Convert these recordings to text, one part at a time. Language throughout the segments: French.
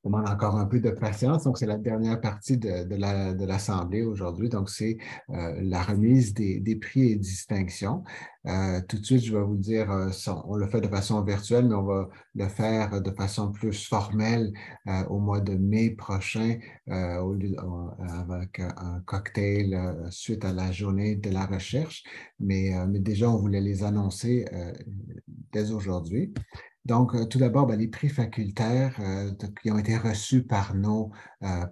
demande encore un peu de patience. Donc, c'est la dernière partie de l'Assemblée aujourd'hui. Donc, c'est la remise des prix et distinctions. Tout de suite, je vais vous dire, on le fait de façon virtuelle, mais on va le faire de façon plus formelle au mois de mai prochain, avec un cocktail suite à la journée de la recherche. Mais déjà, on voulait les annoncer dès aujourd'hui. Donc, tout d'abord, ben, les prix facultaires qui ont été reçus par nos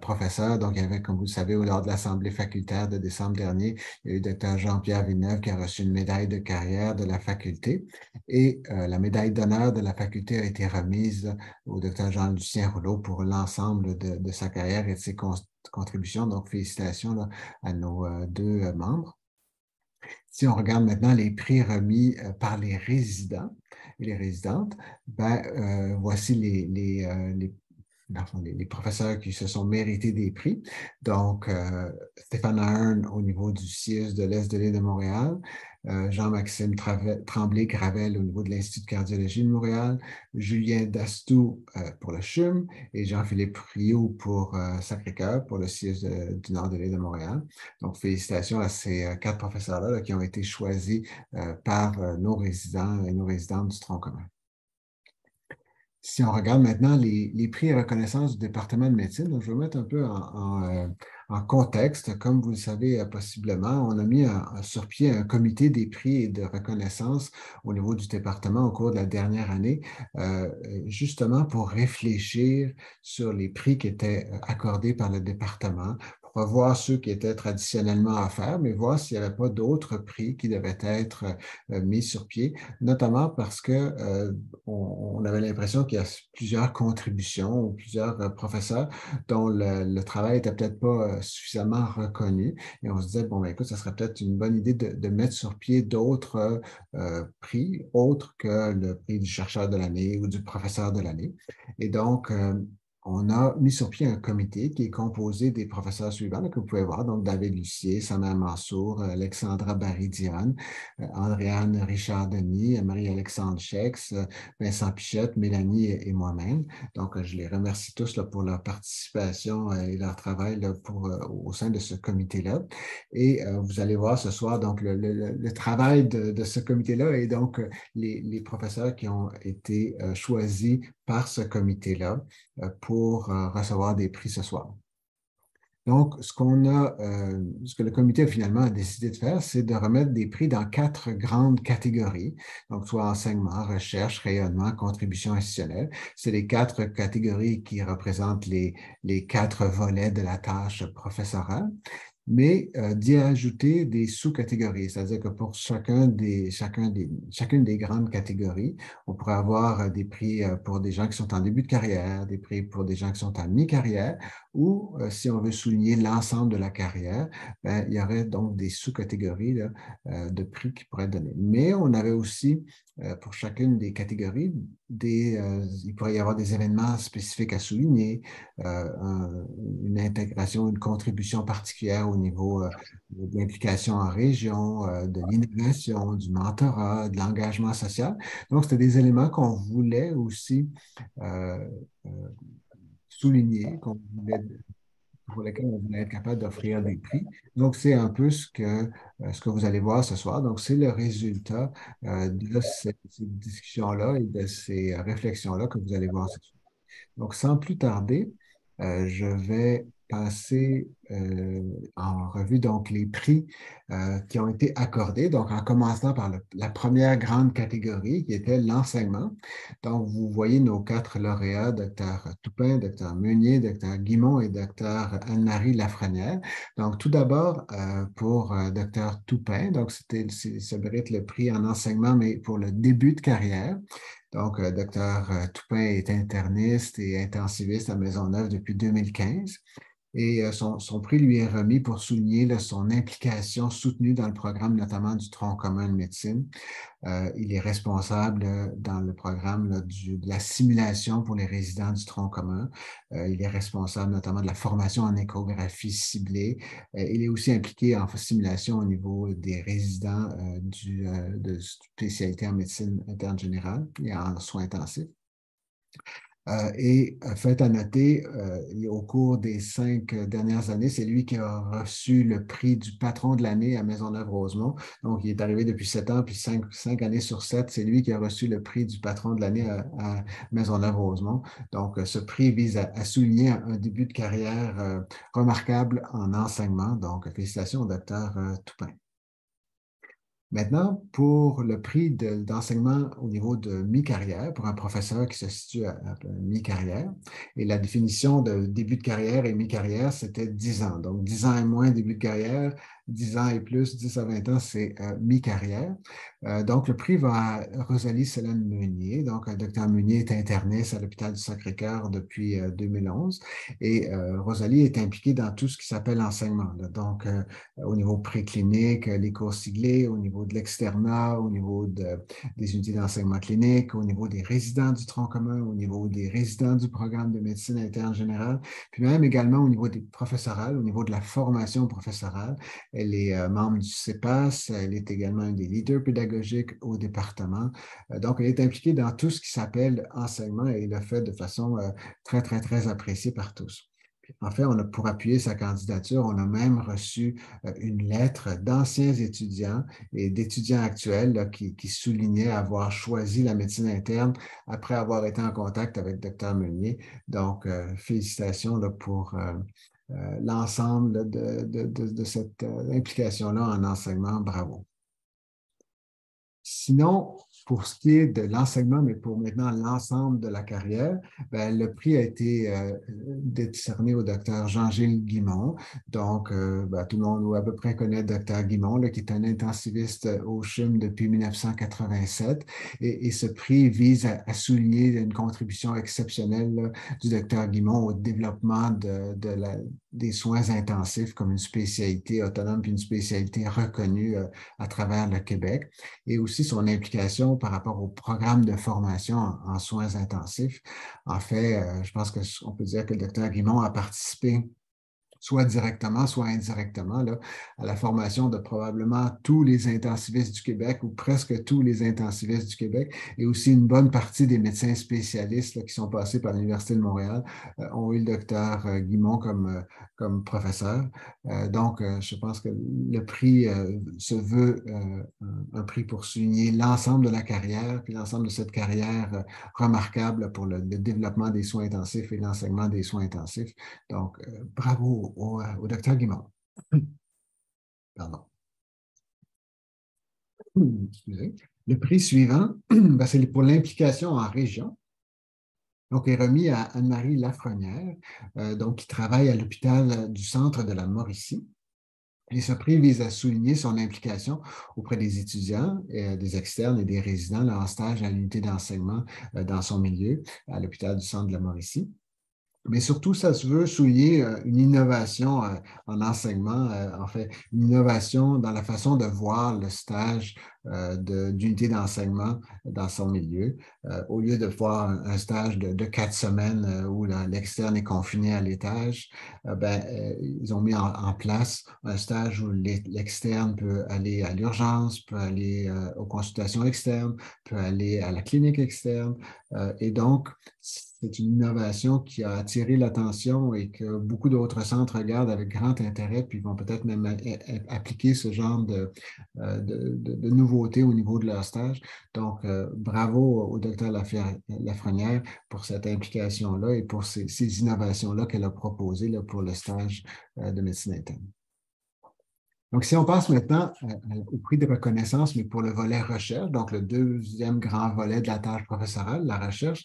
professeurs. Donc, il y avait, comme vous le savez, lors de l'Assemblée facultaire de décembre dernier, il y a eu Dr. Jean-Pierre Villeneuve qui a reçu une médaille de carrière de la faculté et la médaille d'honneur de la faculté a été remise au Dr. Jean-Lucien Rouleau pour l'ensemble de sa carrière et de ses contributions. Donc, félicitations là, à nos deux membres. Si on regarde maintenant les prix remis par les résidents et les résidentes, ben, voici dans le fond, les professeurs qui se sont mérités des prix. Donc, Stéphane Ahern au niveau du CIUS de l'Est de l'île de Montréal, Jean-Maxime Tremblay-Gravel au niveau de l'Institut de cardiologie de Montréal, Julien Dastou pour le CHUM et Jean-Philippe Rioux pour Sacré-Cœur pour le CIUS du Nord de l'île de Montréal. Donc, félicitations à ces quatre professeurs-là là, qui ont été choisis par nos résidents et nos résidentes du tronc commun. Si on regarde maintenant les prix et reconnaissance du département de médecine, donc je vais mettre un peu en contexte. Comme vous le savez possiblement, on a mis sur pied un comité des prix et de reconnaissance au niveau du département au cours de la dernière année, justement pour réfléchir sur les prix qui étaient accordés par le département, pour voir ceux qui étaient traditionnellement offerts, mais voir s'il n'y avait pas d'autres prix qui devaient être mis sur pied, notamment parce que on avait l'impression qu'il y a plusieurs contributions ou plusieurs professeurs dont le travail n'était peut-être pas suffisamment reconnu. Et on se disait, bon, ben, écoute, ça serait peut-être une bonne idée de mettre sur pied d'autres prix, autres que le prix du chercheur de l'année ou du professeur de l'année. Et donc, on a mis sur pied un comité qui est composé des professeurs suivants là, que vous pouvez voir, donc David Lucier, Sana Mansour, Alexandra Baridian, Andréane Richard-Denis, Marie-Alexandre Chex, Vincent Pichette, Mélanie et moi-même. Donc, je les remercie tous là, pour leur participation et leur travail là, au sein de ce comité-là. Et vous allez voir ce soir donc le travail de ce comité-là et donc les professeurs qui ont été choisis par ce comité-là pour recevoir des prix ce soir. Donc, ce que le comité finalement a décidé de faire, c'est de remettre des prix dans quatre grandes catégories, donc soit enseignement, recherche, rayonnement, contribution institutionnelle. C'est les quatre catégories qui représentent les quatre volets de la tâche professorale, mais d'y ajouter des sous-catégories, c'est-à-dire que pour chacune des grandes catégories, on pourrait avoir des prix pour des gens qui sont en début de carrière, des prix pour des gens qui sont en mi-carrière, ou si on veut souligner l'ensemble de la carrière, ben, il y aurait donc des sous-catégories là, de prix qui pourraient être donnés. Mais on avait aussi, pour chacune des catégories, il pourrait y avoir des événements spécifiques à souligner, une intégration, une contribution particulière au niveau de l'implication en région, de l'innovation, du mentorat, de l'engagement social. Donc, c'était des éléments qu'on voulait aussi euh, euh, souligner, pour lesquels on voulait être capable d'offrir des prix. Donc, c'est un peu ce que vous allez voir ce soir. Donc, c'est le résultat de ces discussions-là et de ces réflexions-là que vous allez voir ce soir. Donc, sans plus tarder, je vais passer en revue donc les prix qui ont été accordés, donc en commençant par la première grande catégorie qui était l'enseignement. Donc, vous voyez nos quatre lauréats, Dr. Toupin, Dr. Meunier, Dr. Guimond et Dr. Anne-Marie Lafrenière. Donc, tout d'abord, pour Dr. Toupin, donc ça mérite le prix en enseignement, mais pour le début de carrière. Donc, Dr. Toupin est interniste et intensiviste à Maisonneuve depuis 2015. Et son prix lui est remis pour souligner là, son implication soutenue dans le programme, notamment du tronc commun de médecine. Il est responsable dans le programme là, de la simulation pour les résidents du tronc commun. Il est responsable notamment de la formation en échographie ciblée. Il est aussi impliqué en simulation au niveau des résidents de spécialité en médecine interne générale et en soins intensifs. Fait à noter, au cours des 5 dernières années, c'est lui qui a reçu le prix du patron de l'année à Maisonneuve-Rosemont. Donc, il est arrivé depuis 7 ans, puis 5 années sur 7, c'est lui qui a reçu le prix du patron de l'année à Maisonneuve-Rosemont. Donc, ce prix vise à souligner un début de carrière remarquable en enseignement. Donc, félicitations au docteur Toupin. Maintenant, pour le prix d'enseignement au niveau de mi-carrière, pour un professeur qui se situe à mi-carrière, et la définition de début de carrière et mi-carrière, c'était 10 ans. Donc, 10 ans et moins début de carrière, 10 ans et plus, 10 à 20 ans, c'est mi-carrière. Donc, le prix va à Rosalie Célène Meunier. Donc, le docteur Meunier est interniste à l'hôpital du Sacré-Cœur depuis 2011. Et Rosalie est impliquée dans tout ce qui s'appelle l'enseignement. Donc, au niveau préclinique, les cours siglés, au niveau de l'externat, au niveau des unités d'enseignement clinique, au niveau des résidents du tronc commun, au niveau des résidents du programme de médecine interne générale, puis même également au niveau des professorales, au niveau de la formation professorale. Elle est membre du CEPAS, elle est également un des leaders pédagogiques au département. Donc, elle est impliquée dans tout ce qui s'appelle enseignement et le fait de façon très, très, très appréciée par tous. En fait, pour appuyer sa candidature, on a même reçu une lettre d'anciens étudiants et d'étudiants actuels là, qui soulignaient avoir choisi la médecine interne après avoir été en contact avec le docteur Meunier. Donc, félicitations là, pour l'ensemble de cette implication-là en enseignement. Bravo. Sinon, pour ce qui est de l'enseignement, mais pour maintenant l'ensemble de la carrière, ben, le prix a été décerné au docteur Jean-Gilles Guimond. Donc, ben, tout le monde ou à peu près connaît le docteur Guimond, là, qui est un intensiviste au CHUM depuis 1987. Et ce prix vise à souligner une contribution exceptionnelle là, du docteur Guimond au développement des soins intensifs comme une spécialité autonome puis une spécialité reconnue à travers le Québec, et aussi son implication par rapport au programme de formation en soins intensifs. En fait, je pense qu'on peut dire que le docteur Guimond a participé soit directement, soit indirectement, là, à la formation de probablement tous les intensivistes du Québec ou presque tous les intensivistes du Québec, et aussi une bonne partie des médecins spécialistes là, qui sont passés par l'Université de Montréal ont eu le docteur Guimond comme professeur. Donc, je pense que le prix se veut un prix pour souligner l'ensemble de la carrière, puis l'ensemble de cette carrière remarquable pour le développement des soins intensifs et l'enseignement des soins intensifs. Donc, bravo au docteur Guimond. Pardon. Excusez. Le prix suivant, ben, c'est pour l'implication en région. Donc, est remis à Anne-Marie Lafrenière, donc, qui travaille à l'hôpital du Centre de la Mauricie. Et ce prix vise à souligner son implication auprès des étudiants, des externes et des résidents là, en stage à l'unité d'enseignement dans son milieu, à l'hôpital du Centre de la Mauricie. Mais surtout, ça se veut souligner une innovation en enseignement, en fait, une innovation dans la façon de voir le stage d'unité d'enseignement dans son milieu. Au lieu de voir un stage de 4 semaines où l'externe est confiné à l'étage, ils ont mis en place un stage où l'externe peut aller à l'urgence, peut aller aux consultations externes, peut aller à la clinique externe. Et donc, c'est une innovation qui a attiré l'attention et que beaucoup d'autres centres regardent avec grand intérêt, puis vont peut-être même appliquer ce genre de nouveautés au niveau de leur stage. Donc, bravo au docteur Lafrenière pour cette implication-là et pour ces innovations-là qu'elle a proposées là, pour le stage de médecine interne. Donc, si on passe maintenant au prix de reconnaissance, mais pour le volet recherche, donc le deuxième grand volet de la tâche professorale, la recherche,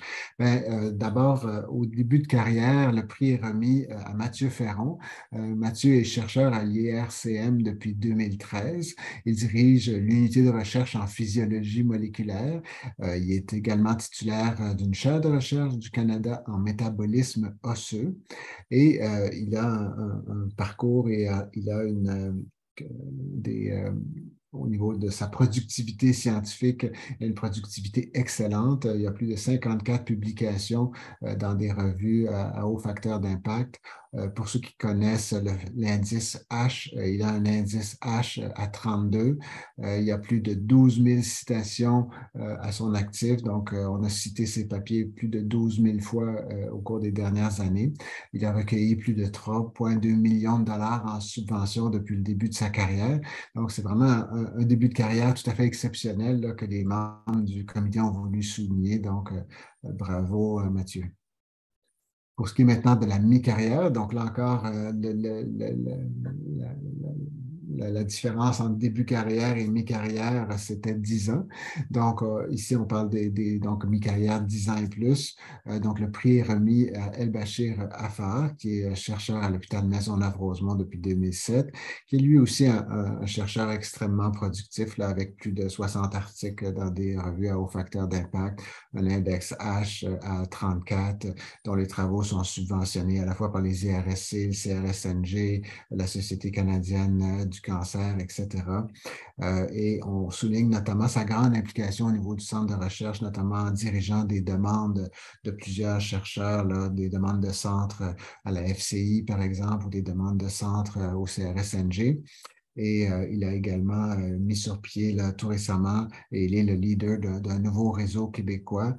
d'abord, au début de carrière, le prix est remis à Mathieu Ferron. Mathieu est chercheur à l'IRCM depuis 2013. Il dirige l'unité de recherche en physiologie moléculaire. Il est également titulaire d'une chaire de recherche du Canada en métabolisme osseux. Et il a un parcours et il a au niveau de sa productivité scientifique, une productivité excellente. Il y a plus de 54 publications dans des revues à haut facteur d'impact. Pour ceux qui connaissent l'indice H, il a un indice H à 32. Il y a plus de 12 000 citations à son actif. Donc, on a cité ses papiers plus de 12 000 fois au cours des dernières années. Il a recueilli plus de 3,2 millions de dollars en subventions depuis le début de sa carrière. Donc, c'est vraiment un début de carrière tout à fait exceptionnel là, que les membres du comité ont voulu souligner. Donc, bravo, Mathieu. Pour ce qui est maintenant de la mi-carrière, donc là encore, la différence entre début carrière et mi-carrière, c'était 10 ans. Donc, ici, on parle donc mi-carrière 10 ans et plus. Donc, le prix est remis à El-Bachir Affar, qui est chercheur à l'hôpital Maisonneuve-Rosemont depuis 2007, qui est lui aussi un chercheur extrêmement productif, là, avec plus de 60 articles dans des revues à haut facteur d'impact, un index H à 34, dont les travaux sont subventionnés à la fois par les IRSC, le CRSNG, la Société canadienne du cancer, etc. Et on souligne notamment sa grande implication au niveau du centre de recherche, notamment en dirigeant des demandes de plusieurs chercheurs, là, des demandes de centre à la FCI, par exemple, ou des demandes de centre au CRSNG. Et il a également mis sur pied là, tout récemment, et il est le leader d'un nouveau réseau québécois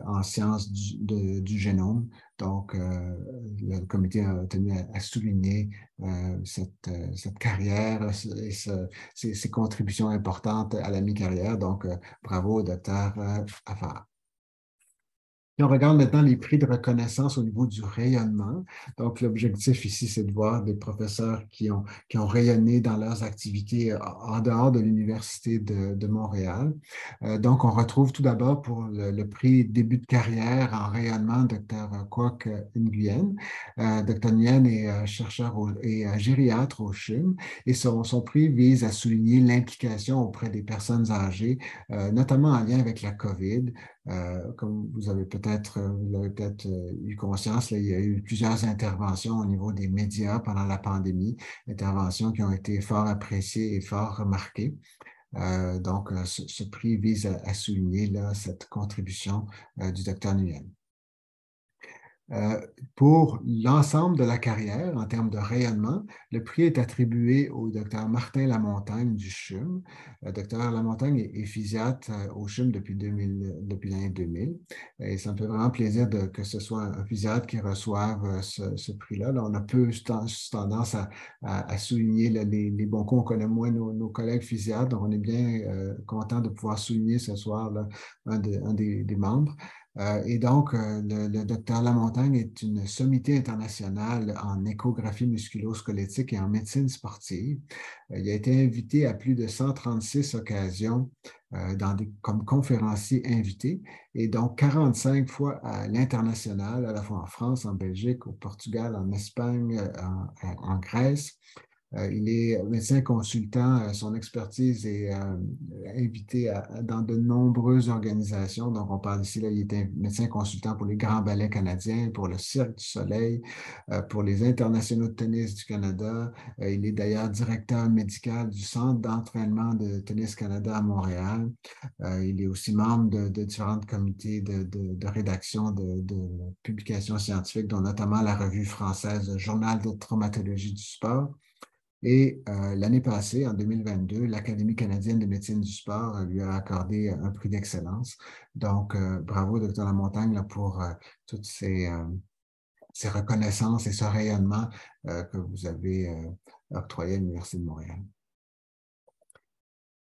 en sciences du génome. Donc, le comité a tenu à souligner cette carrière et ses contributions importantes à la mi-carrière. Donc, bravo au docteur Affar. Si on regarde maintenant les prix de reconnaissance au niveau du rayonnement, donc l'objectif ici, c'est de voir des professeurs qui ont rayonné dans leurs activités en dehors de l'Université de Montréal. Donc, on retrouve tout d'abord pour le prix début de carrière en rayonnement, Dr. Kwok Nguyen. Dr. Nguyen est chercheur et gériatre au CHUM et son prix vise à souligner l'implication auprès des personnes âgées, notamment en lien avec la COVID. Comme vous l'avez peut-être eu conscience, là, il y a eu plusieurs interventions au niveau des médias pendant la pandémie, interventions qui ont été fort appréciées et fort remarquées. Donc, ce prix vise à souligner là, cette contribution du docteur Nguyen. Pour l'ensemble de la carrière, en termes de rayonnement, le prix est attribué au docteur Martin Lamontagne du CHUM. Le docteur Lamontagne est physiatre au CHUM depuis l'année 2000. Et ça me fait vraiment plaisir que ce soit un physiatre qui reçoive ce prix-là. Là, on a peu tendance à souligner là, les bons coups. On connaît moins nos collègues physiatres, donc on est bien content de pouvoir souligner ce soir là, un des membres. Et donc, le docteur Lamontagne est une sommité internationale en échographie musculo-squelettique et en médecine sportive. Il a été invité à plus de 136 occasions comme conférencier invité et donc 45 fois à l'international, à la fois en France, en Belgique, au Portugal, en Espagne, en Grèce. Il est médecin consultant. Son expertise est invitée dans de nombreuses organisations. Donc, on parle ici, là, il est médecin consultant pour les Grands Ballets canadiens, pour le Cirque du Soleil, pour les Internationaux de tennis du Canada. Il est d'ailleurs directeur médical du Centre d'entraînement de Tennis Canada à Montréal. Il est aussi membre de différents comités de rédaction de publications scientifiques, dont notamment la revue française Journal de traumatologie du sport. Et l'année passée, en 2022, l'Académie canadienne de médecine du sport lui a accordé un prix d'excellence. Donc, bravo, Dr. Lamontagne, là, pour toutes ces reconnaissances et ce rayonnement que vous avez octroyé à l'Université de Montréal.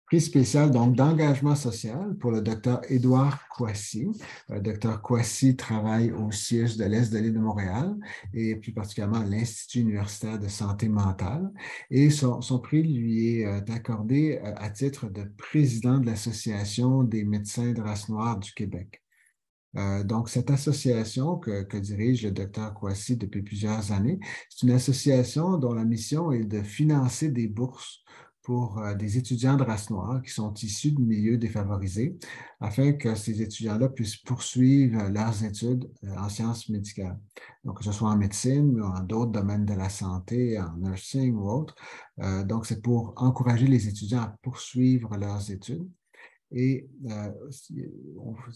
Prix spécial donc d'engagement social pour le docteur Édouard Kouassi. Le docteur Kouassi travaille au CIUS de l'Est de l'île de Montréal et plus particulièrement à l'Institut universitaire de santé mentale. Et son prix lui est accordé à titre de président de l'Association des médecins de race noire du Québec. Donc, cette association que dirige le docteur Kouassi depuis plusieurs années, c'est une association dont la mission est de financer des bourses pour des étudiants de race noire qui sont issus de milieux défavorisés, afin que ces étudiants-là puissent poursuivre leurs études en sciences médicales. Donc, que ce soit en médecine ou en d'autres domaines de la santé, en nursing ou autre. Donc, c'est pour encourager les étudiants à poursuivre leurs études. Et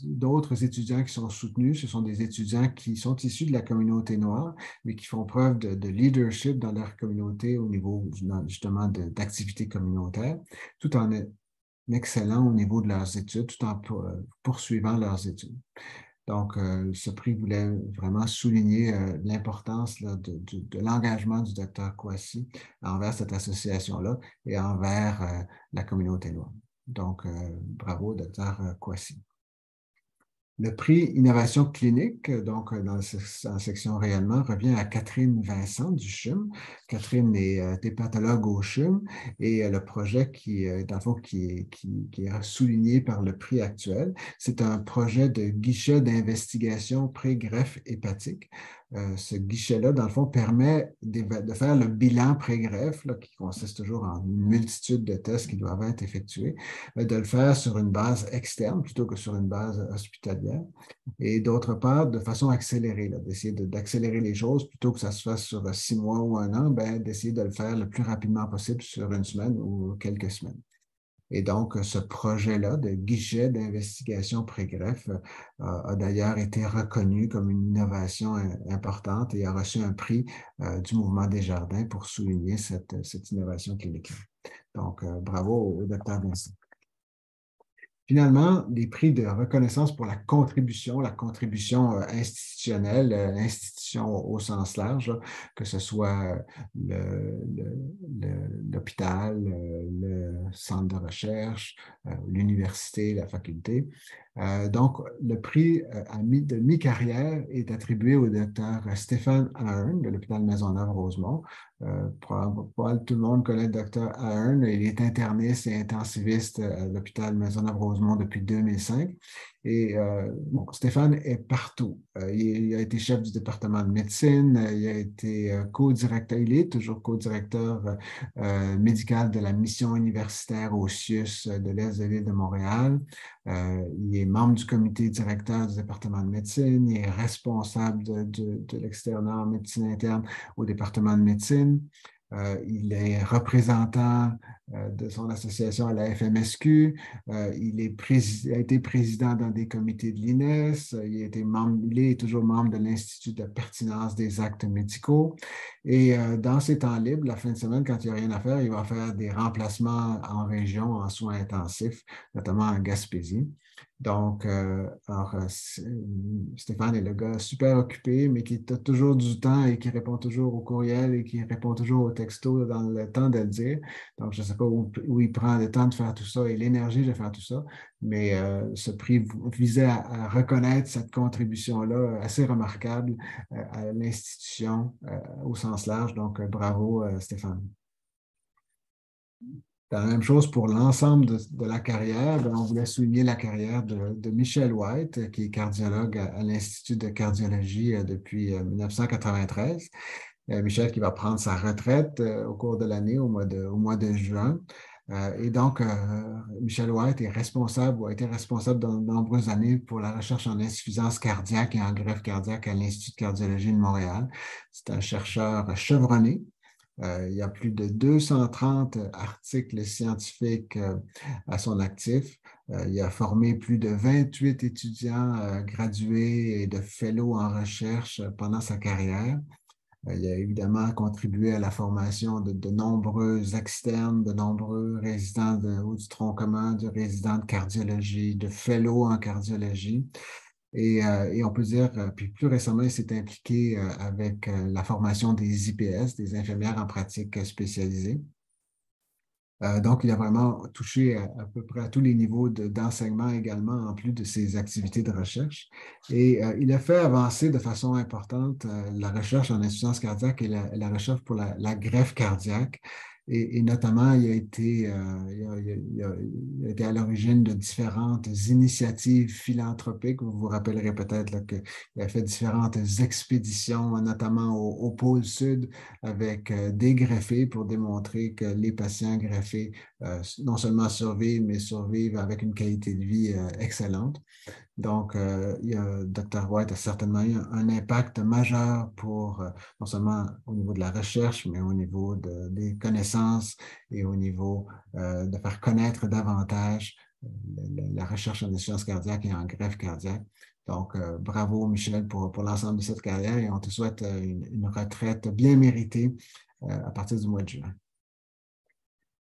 d'autres étudiants qui sont soutenus, ce sont des étudiants qui sont issus de la communauté noire, mais qui font preuve de leadership dans leur communauté au niveau justement d'activités communautaires, tout en excellent au niveau de leurs études, tout en poursuivant leurs études. Donc, ce prix voulait vraiment souligner l'importance de l'engagement du docteur Kouassi envers cette association-là et envers la communauté noire. Donc, bravo, docteur Kouassi. Le prix Innovation clinique, donc dans la section rayonnement, revient à Catherine Vincent du CHUM. Catherine est hépatologue au CHUM et le projet dans le fond, qui est souligné par le prix actuel, c'est un projet de guichet d'investigation pré-greffe hépatique. Ce guichet-là, dans le fond, permet de faire le bilan pré-greffe, qui consiste toujours en une multitude de tests qui doivent être effectués, de le faire sur une base externe plutôt que sur une base hospitalière. Et d'autre part, de façon accélérée, d'essayer d'accélérer les choses plutôt que ça se fasse sur 6 mois ou 1 an, d'essayer de le faire le plus rapidement possible sur une semaine ou quelques semaines. Et donc, ce projet-là de guichet d'investigation pré-greffe a d'ailleurs été reconnu comme une innovation importante et a reçu un prix du Mouvement Desjardins pour souligner cette innovation clinique. Donc, bravo au Dr Vincent. Finalement, les prix de reconnaissance pour la contribution institutionnelle, institution au sens large, que ce soit l'hôpital, le centre de recherche, l'université, la faculté. Donc, le prix de mi-carrière est attribué au docteur Stéphane Ahern de l'hôpital Maisonneuve-Rosemont. Tout le monde connaît le docteur Ahern. Il est interniste et intensiviste à l'hôpital Maisonneuve-Rosemont depuis 2005. Et Stéphane est partout. Il a été chef du département de médecine, il a été co-directeur, il est toujours co-directeur médical de la mission universitaire au CIUS de l'Est de l'île de Montréal. Il est membre du comité directeur du département de médecine, il est responsable de l'externat en médecine interne au département de médecine. Il est représentant de son association à la FMSQ. Il a été président dans des comités de l'INES. Il est toujours membre de l'Institut de pertinence des actes médicaux. Et dans ses temps libres, la fin de semaine, quand il n'y a rien à faire, il va faire des remplacements en région en soins intensifs, notamment en Gaspésie. Donc, Stéphane est le gars super occupé, mais qui a toujours du temps et qui répond toujours aux courriels et qui répond toujours aux textos dans le temps de le dire. Donc, je ne sais pas où il prend le temps de faire tout ça et l'énergie de faire tout ça, mais ce prix visait à reconnaître cette contribution-là assez remarquable à l'institution au sens large. Donc, bravo, Stéphane. La même chose pour l'ensemble de la carrière. On voulait souligner la carrière de Michel White, qui est cardiologue à l'Institut de cardiologie depuis 1993. Michel qui va prendre sa retraite au cours de l'année, au mois de juin. Et donc, Michel White est responsable ou a été responsable dans de nombreuses années pour la recherche en insuffisance cardiaque et en greffe cardiaque à l'Institut de cardiologie de Montréal. C'est un chercheur chevronné. Il y a plus de 230 articles scientifiques à son actif. Il a formé plus de 28 étudiants gradués et de fellows en recherche pendant sa carrière. Il a évidemment contribué à la formation de nombreux externes, de nombreux résidents du tronc commun, de résidents de cardiologie, de fellows en cardiologie. Et on peut dire, puis plus récemment, il s'est impliqué avec la formation des IPS, des infirmières en pratique spécialisée. Donc, il a vraiment touché à peu près à tous les niveaux d'enseignement également, en plus de ses activités de recherche. Et il a fait avancer de façon importante la recherche en insuffisance cardiaque et la recherche pour la greffe cardiaque. Et notamment, il a été à l'origine de différentes initiatives philanthropiques. Vous vous rappellerez peut-être qu'il a fait différentes expéditions, notamment au pôle Sud, avec des greffés pour démontrer que les patients greffés non seulement survivent, mais survivent avec une qualité de vie excellente. Donc, Dr. White a certainement eu un impact majeur pour, non seulement au niveau de la recherche, mais au niveau des connaissances connaissances et au niveau de faire connaître davantage la recherche en insuffisance cardiaque et en greffe cardiaque. Donc, bravo Michel pour l'ensemble de cette carrière et on te souhaite une retraite bien méritée à partir du mois de juin.